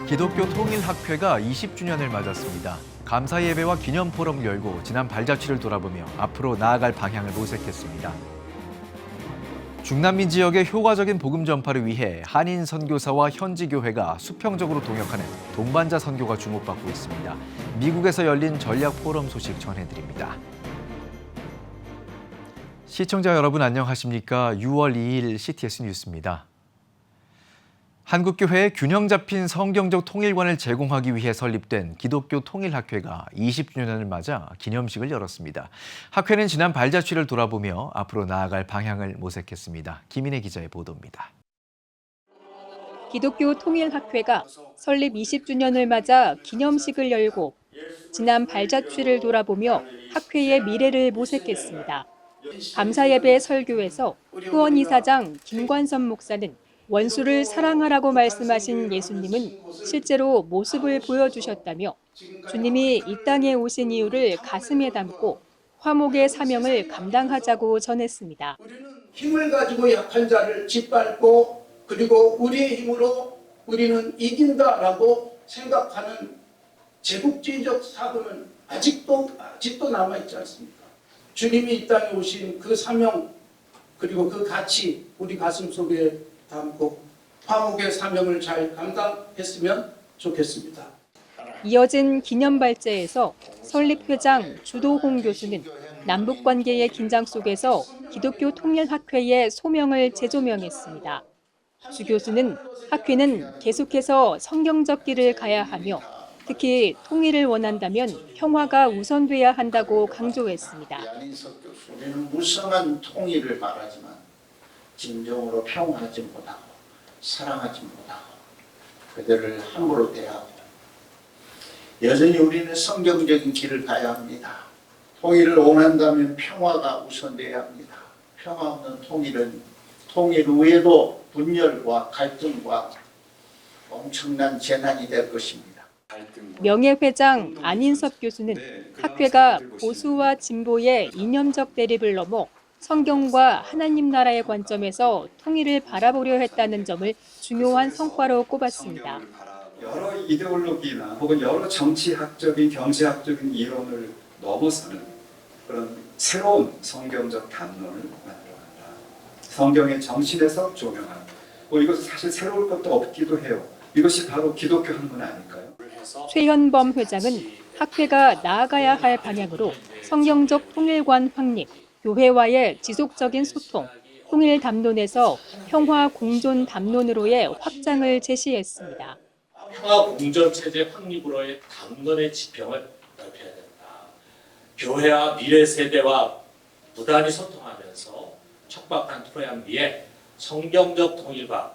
기독교 통일학회가 20주년을 맞았습니다. 감사 예배와 기념 포럼을 열고 지난 발자취를 돌아보며 앞으로 나아갈 방향을 모색했습니다. 중남미 지역의 효과적인 복음 전파를 위해 한인 선교사와 현지 교회가 수평적으로 동역하는 동반자 선교가 주목받고 있습니다. 미국에서 열린 전략 포럼 소식 전해드립니다. 시청자 여러분 안녕하십니까? 6월 2일 CTS 뉴스입니다. 한국교회의 균형 잡힌 성경적 통일관을 제공하기 위해 설립된 기독교 통일학회가 20주년을 맞아 기념식을 열었습니다. 학회는 지난 발자취를 돌아보며 앞으로 나아갈 방향을 모색했습니다. 김인혜 기자의 보도입니다. 기독교 통일학회가 설립 20주년을 맞아 기념식을 열고 지난 발자취를 돌아보며 학회의 미래를 모색했습니다. 감사예배 설교에서 후원 이사장 김관선 목사는 원수를 사랑하라고 말씀하신 예수님은 실제로 모습을 보여주셨다며 주님이 이 땅에 오신 이유를 가슴에 담고 화목의 사명을 감당하자고 전했습니다. 힘을 가지고 약한 자를 짓밟고 그리고 우리의 힘으로 우리는 이긴다라고 생각하는 제국주의적 사고는 아직도 남아있지 않습니까? 주님이 이 땅에 오신 그 사명 그리고 그 가치 우리 가슴 속에 담고 화목의 사명을 잘 감당했으면 좋겠습니다. 이어진 기념 발제에서 설립회장 주도홍 교수는 남북관계의 긴장 속에서 기독교 통일학회의 소명을 재조명했습니다. 주 교수는 학회는 계속해서 성경적 길을 가야 하며 특히 통일을 원한다면 평화가 우선돼야 한다고 강조했습니다. 우리는 무성한 통일을 바라지만 진정으로 평화하지 못하고 사랑하지 못하고 그들을 함부로 대하고 여전히 우리는 성경적인 길을 가야 합니다. 통일을 원한다면 평화가 우선돼야 합니다. 평화 없는 통일은 통일 후에도 분열과 갈등과 엄청난 재난이 될 것입니다. 명예회장 안인섭 교수는 학회가 보수와 진보의 이념적 대립을 넘어 성경과 하나님 나라의 관점에서 통일을 바라보려 했다는 점을 중요한 성과로 꼽았습니다. 여러 이데올로기나 혹은 여러 정치학적인, 경제학적인 이론을 넘어서는 그런 새로운 성경적 담론을 만들어간다. 성경의 정신에서 조명하는. 이것은 사실 새로울 것도 없기도 해요. 이것이 바로 기독교 학문 아닐까요? 최현범 회장은 학회가 나아가야 할 방향으로 성경적 통일관 확립, 교회와의 지속적인 소통, 통일 담론에서 평화 공존 담론으로의 확장을 제시했습니다. 평화 공존 체제 확립으로의 담론의 지평을 넓혀야 된다. 교회와 미래 세대와 부단히 소통하면서 척박한 토양비에 성경적 통일과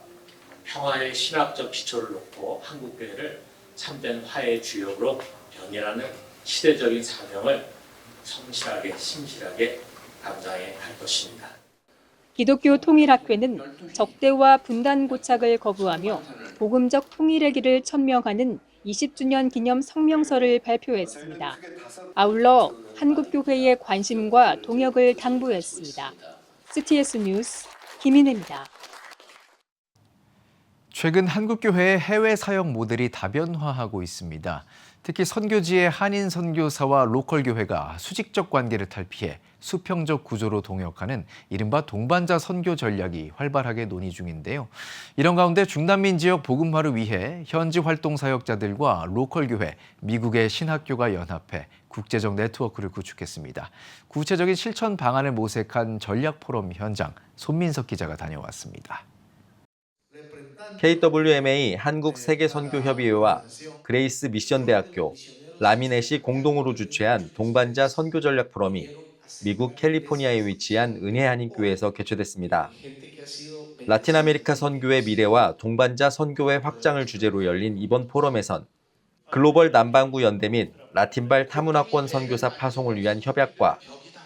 평화의 신학적 기초를 놓고 한국교회를 참된 화해의 주역으로 변해라는 시대적인 사명을 성실하게 신실하게 감당해 갈 것입니다. 기독교 통일학회는 적대와 분단 고착을 거부하며 복음적 통일의 길을 천명하는 20주년 기념 성명서를 발표했습니다. 아울러 한국교회의 관심과 동역을 당부했습니다. CTS 뉴스 김인혜입니다. 최근 한국교회의 해외 사역 모델이 다변화하고 있습니다. 특히 선교지의 한인 선교사와 로컬 교회가 수직적 관계를 탈피해 수평적 구조로 동역하는 이른바 동반자 선교 전략이 활발하게 논의 중인데요. 이런 가운데 중남미 지역 복음화를 위해 현지 활동 사역자들과 로컬 교회, 미국의 신학교가 연합해 국제적 네트워크를 구축했습니다. 구체적인 실천 방안을 모색한 전략 포럼 현장, 손민석 기자가 다녀왔습니다. KWMA 한국세계선교협의회와 그레이스 미션대학교, 라미넷이 공동으로 주최한 동반자 선교전략 포럼이 미국 캘리포니아에 위치한 은혜한인교회에서 개최됐습니다. 라틴 아메리카 선교의 미래와 동반자 선교의 확장을 주제로 열린 이번 포럼에선 글로벌 남반구 연대 및 라틴발 타문화권 선교사 파송을 위한 협약과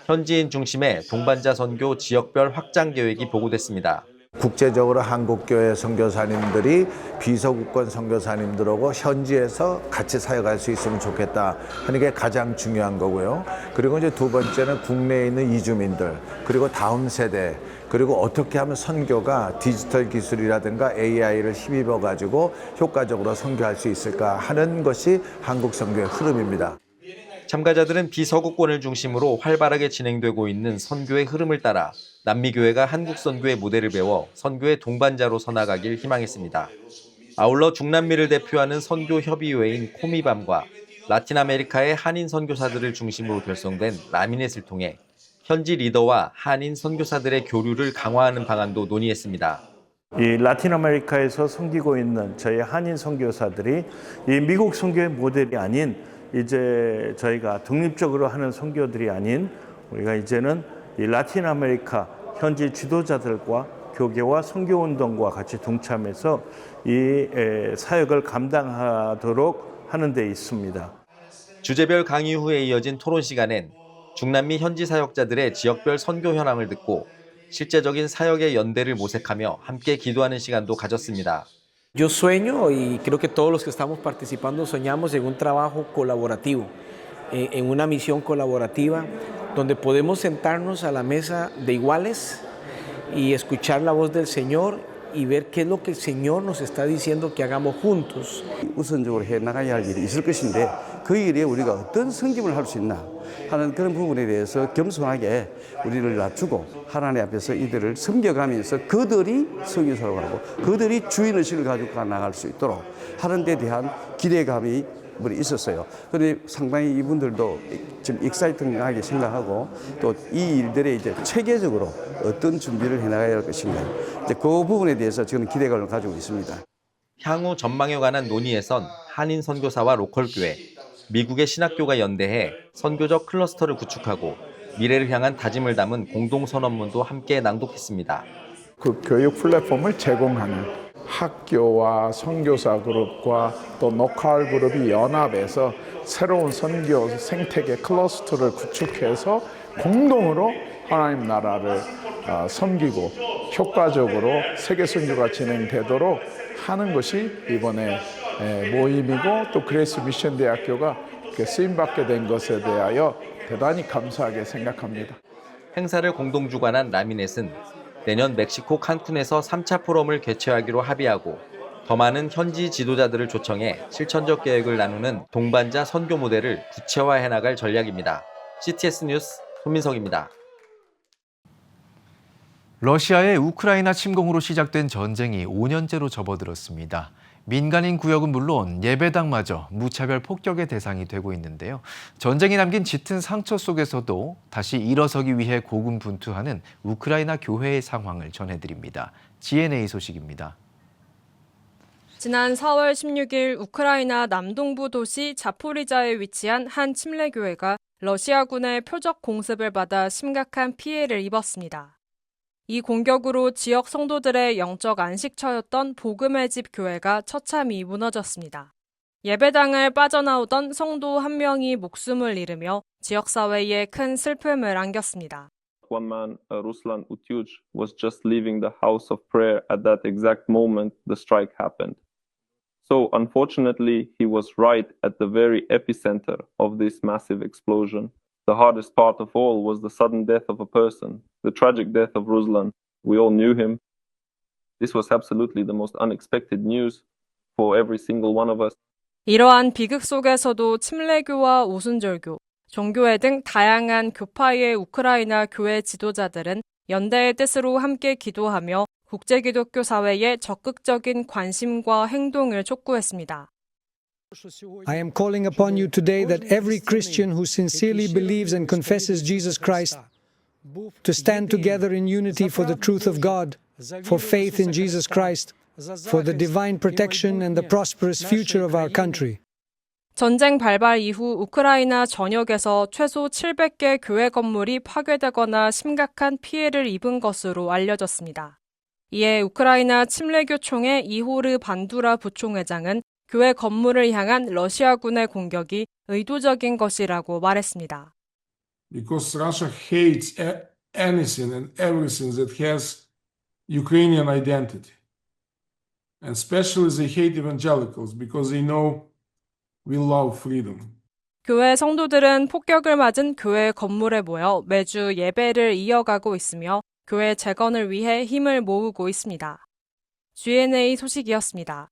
현지인 중심의 동반자 선교 지역별 확장 계획이 보고됐습니다. 국제적으로 한국교회 선교사님들이 비서구권 선교사님들하고 현지에서 같이 사역할 수 있으면 좋겠다 하는 게 가장 중요한 거고요. 그리고 이제 두 번째는 국내에 있는 이주민들, 그리고 다음 세대, 그리고 어떻게 하면 선교가 디지털 기술이라든가 AI를 힘입어 가지고 효과적으로 선교할 수 있을까 하는 것이 한국 선교의 흐름입니다. 참가자들은 비서구권을 중심으로 활발하게 진행되고 있는 선교의 흐름을 따라 남미교회가 한국 선교의 모델을 배워 선교의 동반자로 서나가길 희망했습니다. 아울러 중남미를 대표하는 선교협의회인 코미밤과 라틴 아메리카의 한인 선교사들을 중심으로 결성된 라미넷을 통해 현지 리더와 한인 선교사들의 교류를 강화하는 방안도 논의했습니다. 이 라틴 아메리카에서 섬기고 있는 저희 한인 선교사들이 이 미국 선교의 모델이 아닌 이제 저희가 독립적으로 하는 선교들이 아닌 우리가 이제는 이 라틴 아메리카 현지 지도자들과 교계와 선교운동과 같이 동참해서 이 사역을 감당하도록 하는 데 있습니다. 주제별 강의 후에 이어진 토론 시간엔 중남미 현지 사역자들의 지역별 선교 현황을 듣고 실제적인 사역의 연대를 모색하며 함께 기도하는 시간도 가졌습니다. Yo sueño y creo que todos los que estamos participando soñamos en un trabajo colaborativo, en una misión colaborativa, donde podemos sentarnos a la mesa de iguales y escuchar la voz del Señor y ver qué es lo que el Señor nos está diciendo que hagamos juntos. 우선적으로 해 나가야 할 일이 있을 것인데 그 일에 우리가 어떤 섬김을 할 수 있나 하는 그런 부분에 대해서 겸손하게 우리를 낮추고 하나님 앞에서 이들을 섬겨가면서 그들이 선교사로 가고 그들이 주인의식을 가지고 나갈 수 있도록 하는 데 대한 기대감이 있었어요. 그런데 상당히 이분들도 지금 익사이팅하게 생각하고 또 이 일들에 이제 체계적으로 어떤 준비를 해나가야 할 것인가 이제 그 부분에 대해서 저는 기대감을 가지고 있습니다. 향후 전망에 관한 논의에선 한인 선교사와 로컬 교회, 미국의 신학교가 연대해 선교적 클러스터를 구축하고 미래를 향한 다짐을 담은 공동선언문도 함께 낭독했습니다. 그 교육 플랫폼을 제공하는 학교와 선교사 그룹과 또 로컬 그룹이 연합해서 새로운 선교 생태계 클러스터를 구축해서 공동으로 하나님 나라를 섬기고 효과적으로 세계 선교가 진행되도록 하는 것이 이번에 모임이고 또 그레이스 미션 대학교가 쓰임받게 된 것에 대하여 대단히 감사하게 생각합니다. 행사를 공동 주관한 라미넷은 내년 멕시코 칸쿤에서 3차 포럼을 개최하기로 합의하고 더 많은 현지 지도자들을 초청해 실천적 계획을 나누는 동반자 선교 모델을 구체화해 나갈 전략입니다. CTS 뉴스 손민석입니다. 러시아의 우크라이나 침공으로 시작된 전쟁이 5년째로 접어들었습니다. 민간인 구역은 물론 예배당마저 무차별 폭격의 대상이 되고 있는데요. 전쟁이 남긴 짙은 상처 속에서도 다시 일어서기 위해 고군분투하는 우크라이나 교회의 상황을 전해드립니다. GNA 소식입니다. 지난 4월 16일 우크라이나 남동부 도시 자포리자에 위치한 한 침례교회가 러시아군의 표적 공습을 받아 심각한 피해를 입었습니다. 이 공격으로 지역 성도들의 영적 안식처였던 복음의 집 교회가 처참히 무너졌습니다. 예배당을 빠져나오던 성도 한 명이 목숨을 잃으며 지역사회에 큰 슬픔을 안겼습니다. One man, Ruslan Utyuj, was just leaving the house of prayer at that exact moment the strike happened. So unfortunately, he was right at the very epicenter of this massive explosion. The hardest part of all was the sudden death of a person, the tragic death of Ruslan. We all knew him. This was absolutely the most unexpected news for every single one of us. 이러한 비극 속에서도 침례교와 오순절교, 종교회 등 다양한 교파의 우크라이나 교회 지도자들은 연대의 뜻으로 함께 기도하며 국제기독교 사회에 적극적인 관심과 행동을 촉구했습니다. I am calling upon you today that every Christian who sincerely believes and confesses Jesus Christ to stand together in unity for the truth of God, for faith in Jesus Christ, for the divine protection and the prosperous future of our country. 전쟁 발발 이후 우크라이나 전역에서 최소 700개 교회 건물이 파괴되거나 심각한 피해를 입은 것으로 알려졌습니다. 이에 우크라이나 침례교총의 이호르 반두라 부총회장은 교회 건물을 향한 러시아군의 공격이 의도적인 것이라고 말했습니다. Because Russia hates anything and everything that has Ukrainian identity. And especially they hate evangelicals because they know we love freedom. 교회 성도들은 폭격을 맞은 교회 건물에 모여 매주 예배를 이어가고 있으며 교회 재건을 위해 힘을 모으고 있습니다. GNA 소식이었습니다.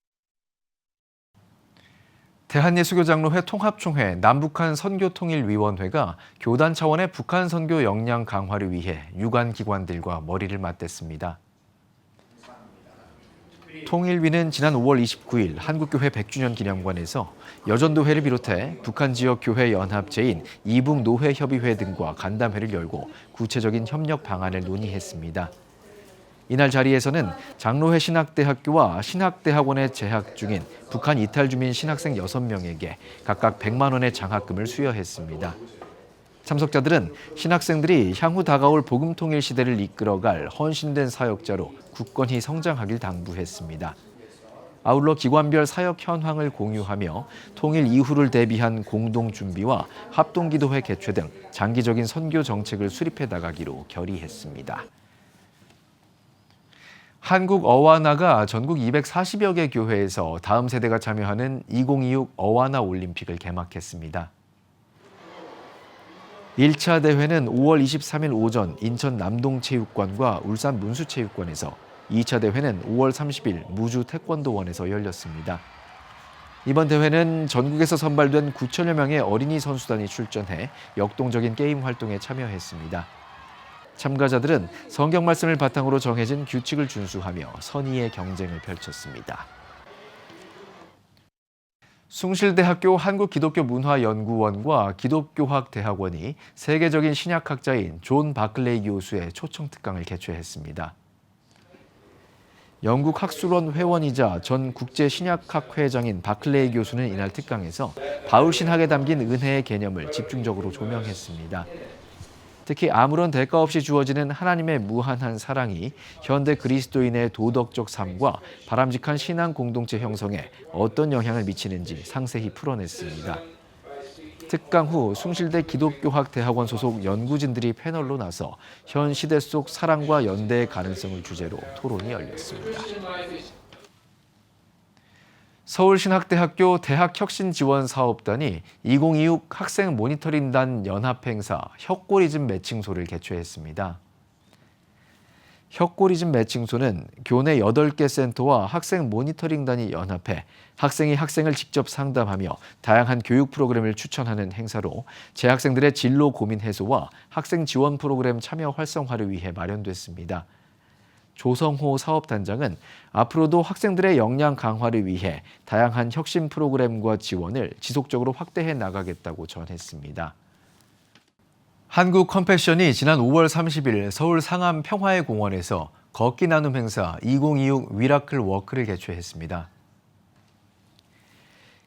대한예수교장로회 통합총회 남북한 선교통일위원회가 교단 차원의 북한 선교 역량 강화를 위해 유관기관들과 머리를 맞댔습니다. 통일위는 지난 5월 29일 한국교회 100주년 기념관에서 여전도회를 비롯해 북한 지역 교회 연합체인 이북노회협의회 등과 간담회를 열고 구체적인 협력 방안을 논의했습니다. 이날 자리에서는 장로회 신학대학교와 신학대학원에 재학 중인 북한 이탈 주민 신학생 6명에게 각각 100만 원의 장학금을 수여했습니다. 참석자들은 신학생들이 향후 다가올 복음통일 시대를 이끌어갈 헌신된 사역자로 굳건히 성장하길 당부했습니다. 아울러 기관별 사역 현황을 공유하며 통일 이후를 대비한 공동 준비와 합동기도회 개최 등 장기적인 선교 정책을 수립해 나가기로 결의했습니다. 한국 어와나가 전국 240여 개 교회에서 다음 세대가 참여하는 2026 어와나 올림픽을 개막했습니다. 1차 대회는 5월 23일 오전 인천 남동체육관과 울산 문수체육관에서, 2차 대회는 5월 30일 무주 태권도원에서 열렸습니다. 이번 대회는 전국에서 선발된 9천여 명의 어린이 선수단이 출전해 역동적인 게임 활동에 참여했습니다. 참가자들은 성경 말씀을 바탕으로 정해진 규칙을 준수하며 선의의 경쟁을 펼쳤습니다. 숭실대학교 한국기독교문화연구원과 기독교학대학원이 세계적인 신약학자인 존 바클레이 교수의 초청 특강을 개최했습니다. 영국 학술원 회원이자 전 국제신약학 회장인 바클레이 교수는 이날 특강에서 바울 신학에 담긴 은혜의 개념을 집중적으로 조명했습니다. 특히 아무런 대가 없이 주어지는 하나님의 무한한 사랑이 현대 그리스도인의 도덕적 삶과 바람직한 신앙 공동체 형성에 어떤 영향을 미치는지 상세히 풀어냈습니다. 특강 후 숭실대 기독교학대학원 소속 연구진들이 패널로 나서 현 시대 속 사랑과 연대의 가능성을 주제로 토론이 열렸습니다. 서울신학대학교 대학혁신지원사업단이 2026 학생 모니터링단 연합행사 혁고리즘 매칭소를 개최했습니다. 혁고리즘 매칭소는 교내 8개 센터와 학생 모니터링단이 연합해 학생이 학생을 직접 상담하며 다양한 교육 프로그램을 추천하는 행사로 재학생들의 진로 고민 해소와 학생 지원 프로그램 참여 활성화를 위해 마련됐습니다. 조성호 사업단장은 앞으로도 학생들의 역량 강화를 위해 다양한 혁신 프로그램과 지원을 지속적으로 확대해 나가겠다고 전했습니다. 한국 컴패션이 지난 5월 30일 서울 상암 평화의 공원에서 걷기 나눔 행사 2026 미라클 워크를 개최했습니다.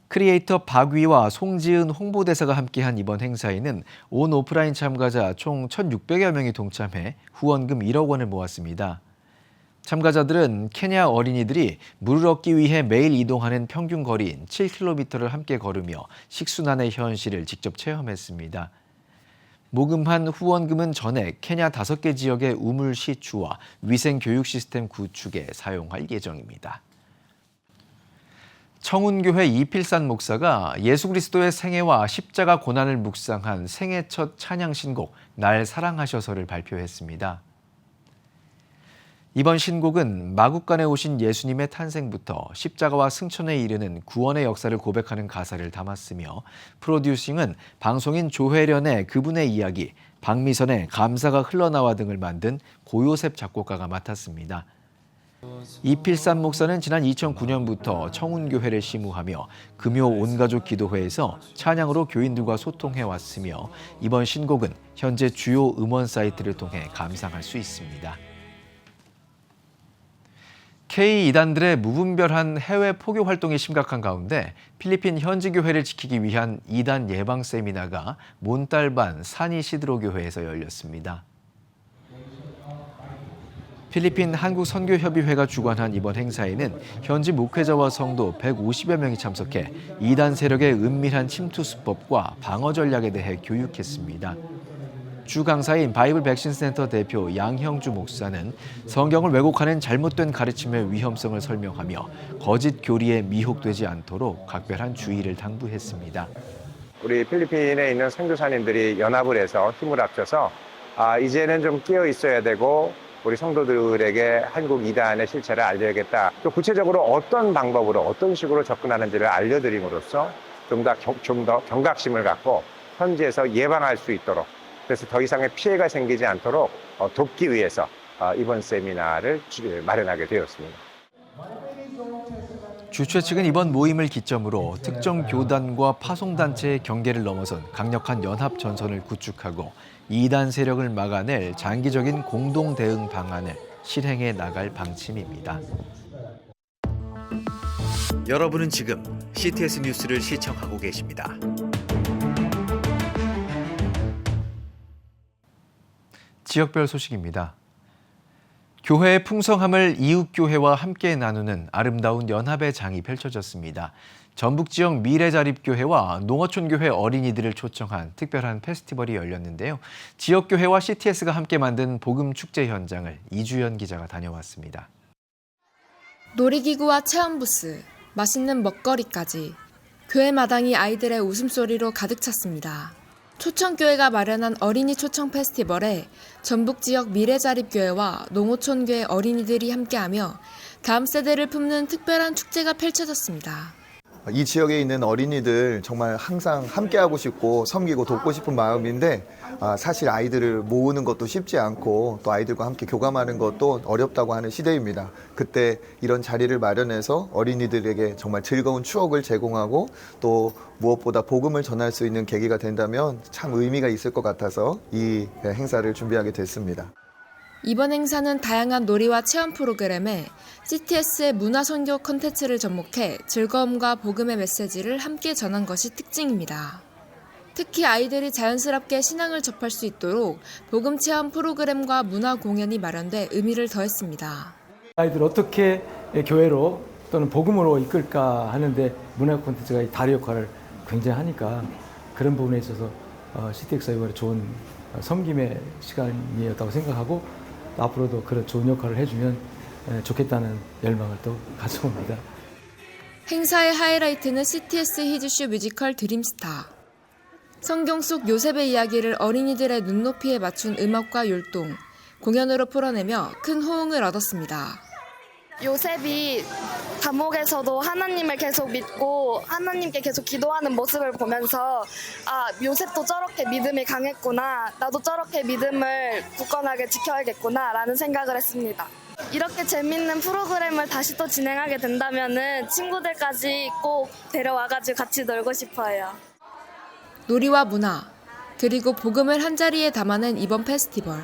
크리에이터 박위와 송지은 홍보대사가 함께한 이번 행사에는 온 오프라인 참가자 총 1,600여 명이 동참해 후원금 1억 원을 모았습니다. 참가자들은 케냐 어린이들이 물을 얻기 위해 매일 이동하는 평균 거리인 7km를 함께 걸으며 식순환의 현실을 직접 체험했습니다. 모금한 후원금은 전액 케냐 5개 지역의 우물 시추와 위생 교육 시스템 구축에 사용할 예정입니다. 청운교회 이필산 목사가 예수 그리스도의 생애와 십자가 고난을 묵상한 생애 첫 찬양 신곡 날 사랑하셔서를 발표했습니다. 이번 신곡은 마국간에 오신 예수님의 탄생부터 십자가와 승천에 이르는 구원의 역사를 고백하는 가사를 담았으며, 프로듀싱은 방송인 조혜련의 그분의 이야기, 박미선의 감사가 흘러나와 등을 만든 고요셉 작곡가가 맡았습니다. 이필산 목사는 지난 2009년부터 청운교회를 심우하며 금요 온가족 기도회에서 찬양으로 교인들과 소통해왔으며, 이번 신곡은 현재 주요 음원 사이트를 통해 감상할 수 있습니다. K-이단들의 무분별한 해외 포교 활동이 심각한 가운데 필리핀 현지 교회를 지키기 위한 이단 예방 세미나가 몬탈반 산이시드로 교회에서 열렸습니다. 필리핀 한국선교협의회가 주관한 이번 행사에는 현지 목회자와 성도 150여 명이 참석해 이단 세력의 은밀한 침투 수법과 방어 전략에 대해 교육했습니다. 주 강사인 바이블 백신 센터 대표 양형주 목사는 성경을 왜곡하는 잘못된 가르침의 위험성을 설명하며 거짓 교리에 미혹되지 않도록 각별한 주의를 당부했습니다. 우리 필리핀에 있는 선교사님들이 연합을 해서 힘을 합쳐서 이제는 좀 깨어 있어야 되고 우리 성도들에게 한국 이단의 실체를 알려야겠다. 또 구체적으로 어떤 방법으로 어떤 식으로 접근하는지를 알려드림으로써 좀 더 경각심을 갖고 현지에서 예방할 수 있도록, 그래서 더 이상의 피해가 생기지 않도록 돕기 위해서 이번 세미나를 마련하게 되었습니다. 주최 측은 이번 모임을 기점으로 특정 교단과 파송단체의 경계를 넘어선 강력한 연합 전선을 구축하고 이단 세력을 막아낼 장기적인 공동 대응 방안을 실행해 나갈 방침입니다. 여러분은 지금 CTS 뉴스를 시청하고 계십니다. 지역별 소식입니다. 교회의 풍성함을 이웃교회와 함께 나누는 아름다운 연합의 장이 펼쳐졌습니다. 전북 지역 미래자립교회와 농어촌교회 어린이들을 초청한 특별한 페스티벌이 열렸는데요. 지역교회와 CTS가 함께 만든 복음축제 현장을 이주연 기자가 다녀왔습니다. 놀이기구와 체험부스, 맛있는 먹거리까지 교회 마당이 아이들의 웃음소리로 가득 찼습니다. 초청교회가 마련한 어린이 초청 페스티벌에 전북 지역 미래자립교회와 농어촌교회 어린이들이 함께하며 다음 세대를 품는 특별한 축제가 펼쳐졌습니다. 이 지역에 있는 어린이들 정말 항상 함께하고 싶고 섬기고 돕고 싶은 마음인데 사실 아이들을 모으는 것도 쉽지 않고 또 아이들과 함께 교감하는 것도 어렵다고 하는 시대입니다. 그때 이런 자리를 마련해서 어린이들에게 정말 즐거운 추억을 제공하고 또 무엇보다 복음을 전할 수 있는 계기가 된다면 참 의미가 있을 것 같아서 이 행사를 준비하게 됐습니다. 이번 행사는 다양한 놀이와 체험 프로그램에 CTS의 문화선교 콘텐츠를 접목해 즐거움과 복음의 메시지를 함께 전한 것이 특징입니다. 특히 아이들이 자연스럽게 신앙을 접할 수 있도록 복음 체험 프로그램과 문화 공연이 마련돼 의미를 더했습니다. 아이들 어떻게 교회로 또는 복음으로 이끌까 하는데 문화 콘텐츠가 다리 역할을 굉장히 하니까 그런 부분에 있어서 CTX가 이번에 좋은 섬김의 시간이었다고 생각하고 앞으로도 그런 좋은 역할을 해주면 좋겠다는 열망을 또 가져옵니다. 행사의 하이라이트는 CTS 히즈쇼 뮤지컬 드림스타. 성경 속 요셉의 이야기를 어린이들의 눈높이에 맞춘 음악과 율동, 공연으로 풀어내며 큰 호응을 얻었습니다. 요셉이 감옥에서도 하나님을 계속 믿고 하나님께 계속 기도하는 모습을 보면서 요셉도 저렇게 믿음이 강했구나, 나도 저렇게 믿음을 굳건하게 지켜야겠구나 라는 생각을 했습니다. 이렇게 재밌는 프로그램을 다시 또 진행하게 된다면은 친구들까지 꼭 데려와가지고 같이 놀고 싶어요. 놀이와 문화, 그리고 복음을 한자리에 담아낸 이번 페스티벌.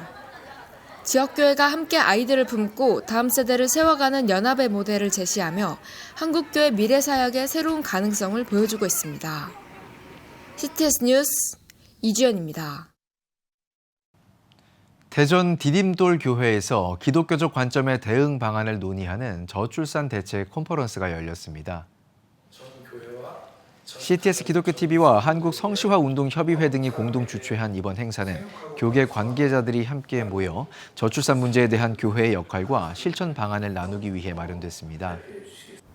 지역교회가 함께 아이들을 품고 다음 세대를 세워가는 연합의 모델을 제시하며 한국교회 미래사역의 새로운 가능성을 보여주고 있습니다. CTS 뉴스 이주연입니다. 대전 디딤돌 교회에서 기독교적 관점의 대응 방안을 논의하는 저출산 대책 컨퍼런스가 열렸습니다. CTS 기독교TV와 한국성시화운동협의회 등이 공동 주최한 이번 행사는 교계 관계자들이 함께 모여 저출산 문제에 대한 교회의 역할과 실천 방안을 나누기 위해 마련됐습니다.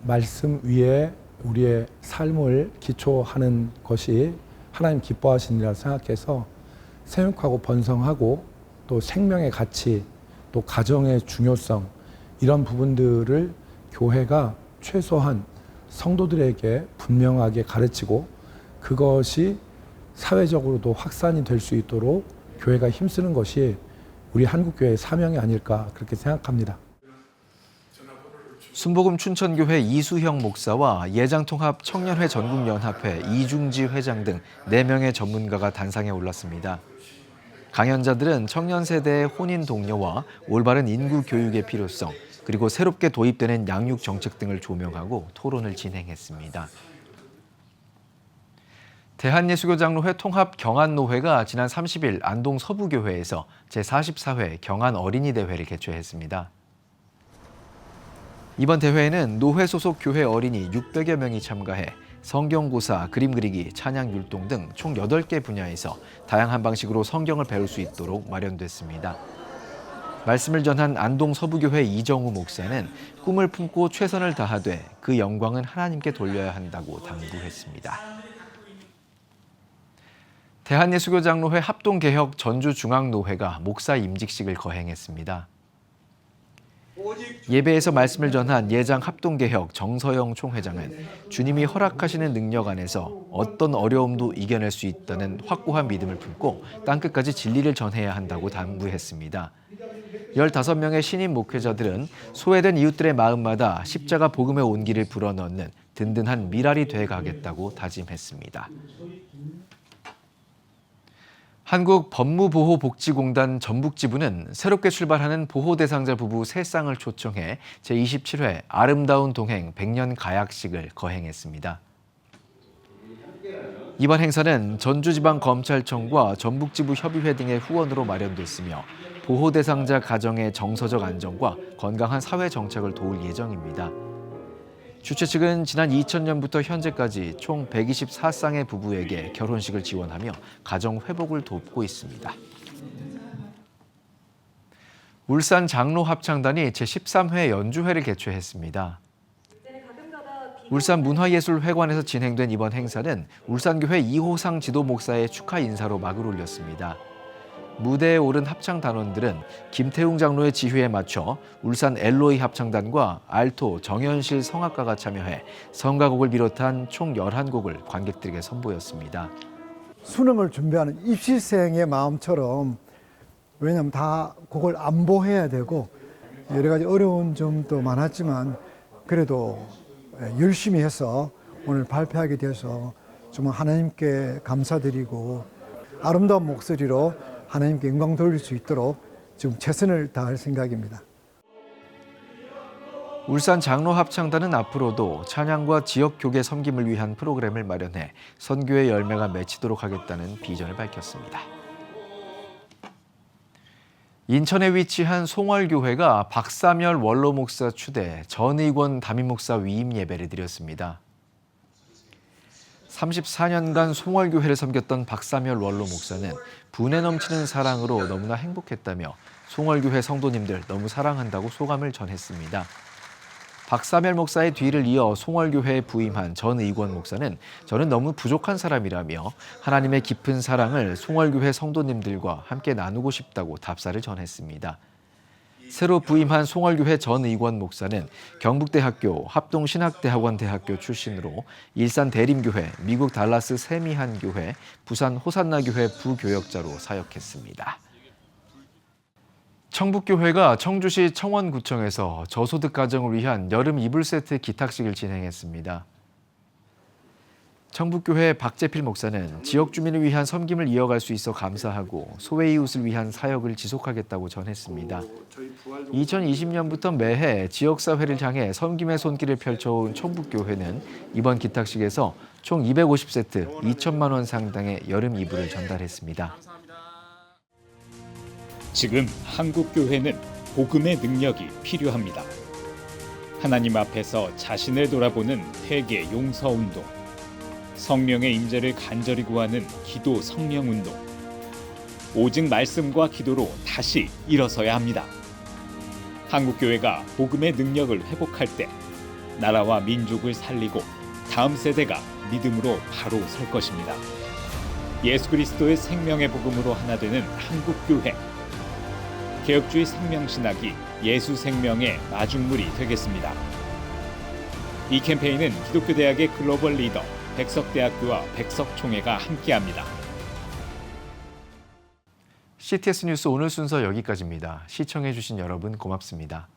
말씀 위에 우리의 삶을 기초하는 것이 하나님 기뻐하시는 일이라 생각해서 생육하고 번성하고 또 생명의 가치, 또 가정의 중요성 이런 부분들을 교회가 최소한 성도들에게 분명하게 가르치고 그것이 사회적으로도 확산이 될 수 있도록 교회가 힘쓰는 것이 우리 한국교회의 사명이 아닐까 그렇게 생각합니다. 순복음 춘천교회 이수형 목사와 예장통합 청년회 전국연합회 이중지 회장 등 4명의 전문가가 단상에 올랐습니다. 강연자들은 청년 세대의 혼인 독려와 올바른 인구 교육의 필요성, 그리고 새롭게 도입되는 양육 정책 등을 조명하고 토론을 진행했습니다. 대한예수교장로회 통합 경안노회가 지난 30일 안동 서부교회에서 제44회 경안 어린이대회를 개최했습니다. 이번 대회에는 노회 소속 교회 어린이 600여 명이 참가해 성경고사, 그림 그리기, 찬양 율동 등 총 8개 분야에서 다양한 방식으로 성경을 배울 수 있도록 마련됐습니다. 말씀을 전한 안동 서부교회 이정우 목사는 꿈을 품고 최선을 다하되 그 영광은 하나님께 돌려야 한다고 당부했습니다. 대한예수교장로회 합동개혁 전주중앙노회가 목사 임직식을 거행했습니다. 예배에서 말씀을 전한 예장 합동개혁 정서영 총회장은 주님이 허락하시는 능력 안에서 어떤 어려움도 이겨낼 수 있다는 확고한 믿음을 품고 땅끝까지 진리를 전해야 한다고 당부했습니다. 15명의 신임 목회자들은 소외된 이웃들의 마음마다 십자가 복음의 온기를 불어넣는 든든한 미랄이 돼가겠다고 다짐했습니다. 한국법무보호복지공단 전북지부는 새롭게 출발하는 보호대상자 부부 3쌍을 초청해 제27회 아름다운 동행 100년 가약식을 거행했습니다. 이번 행사는 전주지방검찰청과 전북지부 협의회 등의 후원으로 마련됐으며 보호대상자 가정의 정서적 안정과 건강한 사회 정착을 도울 예정입니다. 주최 측은 지난 2000년부터 현재까지 총 124쌍의 부부에게 결혼식을 지원하며 가정 회복을 돕고 있습니다. 울산 장로합창단이 제13회 연주회를 개최했습니다. 울산 문화예술회관에서 진행된 이번 행사는 울산교회 이호상 지도목사의 축하 인사로 막을 올렸습니다. 무대에 오른 합창단원들은 김태웅 장로의 지휘에 맞춰 울산 엘로이 합창단과 알토 정현실 성악가가 참여해 성가곡을 비롯한 총 11곡을 관객들에게 선보였습니다. 수능을 준비하는 입시생의 마음처럼, 왜냐하면 다 그걸 안보해야 되고 여러 가지 어려운 점도 많았지만 그래도 열심히 해서 오늘 발표하게 돼서 정말 하나님께 감사드리고 아름다운 목소리로 하나님께 영광 돌릴 수 있도록 지금 최선을 다할 생각입니다. 울산 장로합창단은 앞으로도 찬양과 지역 교계 섬김을 위한 프로그램을 마련해 선교의 열매가 맺히도록 하겠다는 비전을 밝혔습니다. 인천에 위치한 송월교회가 박사멸 원로 목사 추대 전의권 담임 목사 위임 예배를 드렸습니다. 34년간 송월교회를 섬겼던 박사멸 원로 목사는 분에 넘치는 사랑으로 너무나 행복했다며 송월교회 성도님들 너무 사랑한다고 소감을 전했습니다. 박사멸 목사의 뒤를 이어 송월교회에 부임한 전의권 목사는 저는 너무 부족한 사람이라며 하나님의 깊은 사랑을 송월교회 성도님들과 함께 나누고 싶다고 답사를 전했습니다. 새로 부임한 송월교회 전의권 목사는 경북대학교 합동신학대학원대학교 출신으로 일산 대림교회, 미국 달라스 세미한교회, 부산 호산나교회 부교역자로 사역했습니다. 청북교회가 청주시 청원구청에서 저소득 가정을 위한 여름 이불 세트 기탁식을 진행했습니다. 청북교회 박재필 목사는 지역 주민을 위한 섬김을 이어갈 수 있어 감사하고 소외 이웃을 위한 사역을 지속하겠다고 전했습니다. 2020년부터 매해 지역사회를 향해 섬김의 손길을 펼쳐온 청북교회는 이번 기탁식에서 총 250세트 2천만 원 상당의 여름 이불을 전달했습니다. 지금 한국교회는 복음의 능력이 필요합니다. 하나님 앞에서 자신을 돌아보는 회개 용서운동, 성령의 임재를 간절히 구하는 기도 성령운동, 오직 말씀과 기도로 다시 일어서야 합니다. 한국교회가 복음의 능력을 회복할 때 나라와 민족을 살리고 다음 세대가 믿음으로 바로 설 것입니다. 예수 그리스도의 생명의 복음으로 하나 되는 한국교회, 개혁주의 생명신학이 예수 생명의 마중물이 되겠습니다. 이 캠페인은 기독교대학의 글로벌 리더 백석대학교와 백석총회가 함께합니다. CTS 뉴스 오늘 순서 여기까지입니다. 시청해주신 여러분 고맙습니다.